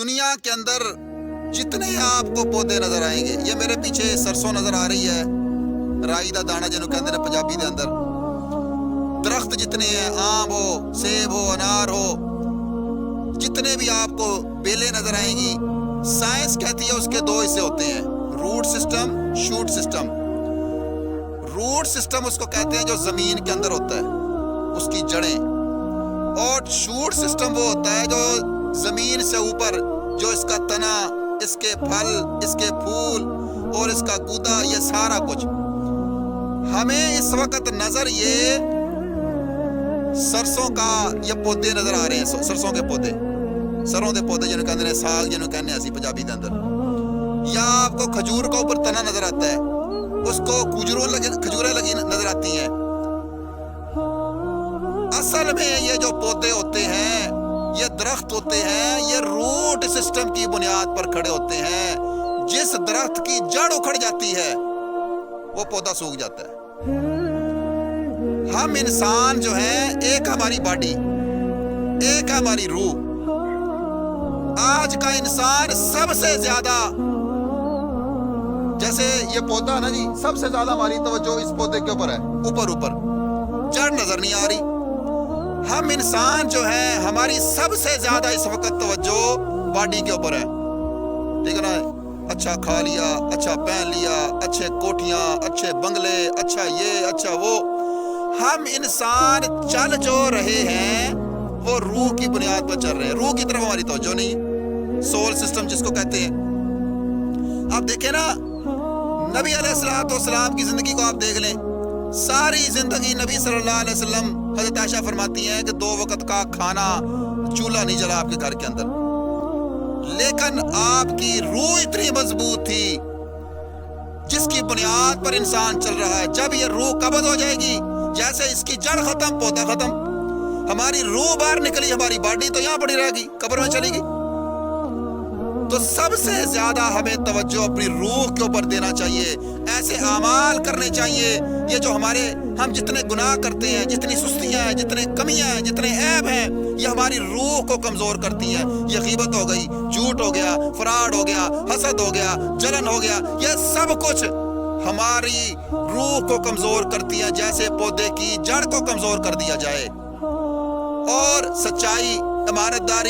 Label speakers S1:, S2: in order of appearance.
S1: دنیا کے اندر جتنے آپ کو پودے نظر آئیں گے، یہ میرے پیچھے سرسوں نظر آ رہی ہے، رائی دا دانا جنہوں کہتے ہیں پنجابی دے اندر، درخت جتنے ہیں، آم ہو، سیب ہو، انار ہو، جتنے بھی آپ کو بیلیں نظر آئیں گی، سائنس کہتی ہے اس کے دو حصے ہوتے ہیں، root system, shoot system. Root system اس کو کہتے ہیں جو زمین کے اندر ہوتا ہے، اس کی جڑیں، اور شوٹ سسٹم وہ ہوتا ہے جو زمین سے اوپر، جو اس کا تنا، اس کے پھل، اس کے پھول اور اس کا گودا، یہ سارا کچھ ہمیں اس وقت نظر یہ سرسوں کا یہ پودے نظر آ رہے ہیں، سرسوں کے پودے، سروں کے پودے جنہوں کہتے ہیں، ساگ جنہوں کہتے ہیں اسی پنجابی کے اندر، یا آپ کو کھجور کا اوپر تنا نظر آتا ہے، اس کو کھجوریں لگی نظر آتی ہیں۔ اصل میں یہ جو پودے ہوتے ہیں، یہ درخت ہوتے ہیں، یہ روٹ سسٹم کی بنیاد پر کھڑے ہوتے ہیں۔ جس درخت کی جڑ اکھڑ جاتی ہے وہ پودا سوکھ جاتا ہے۔ ہم انسان جو ہیں، ایک ہماری باڈی، ایک ہماری روح، آج کا انسان سب سے زیادہ، جیسے یہ پودا نا جی، سب سے زیادہ ہماری توجہ اس پودے کے اوپر ہے، اوپر جڑ نظر نہیں آ رہی۔ ہم انسان جو ہیں، ہماری سب سے زیادہ اس وقت توجہ باڈی کے اوپر ہے، ٹھیک ہے نا؟ اچھا کھا لیا، اچھا پہن لیا، اچھے کوٹھیاں، اچھے بنگلے، اچھا یہ، اچھا وہ۔ ہم انسان چل جو رہے ہیں وہ روح کی بنیاد پر چل رہے ہیں، روح کی طرف ہماری توجہ نہیں، سول سسٹم جس کو کہتے ہیں۔ آپ دیکھیں نا، نبی علیہ السلام کی زندگی کو آپ دیکھ لیں، ساری زندگی نبی صلی اللہ علیہ وسلم، حضرت عائشہ فرماتی ہیں کہ 2 وقت کا کھانا، چولہا نہیں جلا آپ کے گھر کے اندر، لیکن آپ کی روح اتنی مضبوط تھی جس کی بنیاد پر انسان چل رہا ہے۔ جب یہ روح قبض ہو جائے گی، جیسے اس کی جڑ ختم، پودا ختم، ہماری روح باہر نکلی، ہماری باڈی تو یہاں پڑی رہے گی، قبر میں چلے گی۔ تو سب سے زیادہ ہمیں توجہ اپنی روح کے اوپر دینا چاہیے، ایسے اعمال کرنے چاہیے، یہ جو ہم جتنے گناہ کرتے ہیں، جتنی سستیاں ہیں، جتنے کمیاں ہیں، جتنے عیب ہیں، یہ ہماری روح کو کمزور کرتی ہیں۔ یہ غیبت ہو گئی، جھوٹ ہو گیا، فراڈ ہو گیا، حسد ہو گیا، جلن ہو گیا، یہ سب کچھ ہماری روح کو کمزور کرتی ہیں، جیسے پودے کی جڑ کو کمزور کر دیا جائے۔ اور سچائی، امانت داری،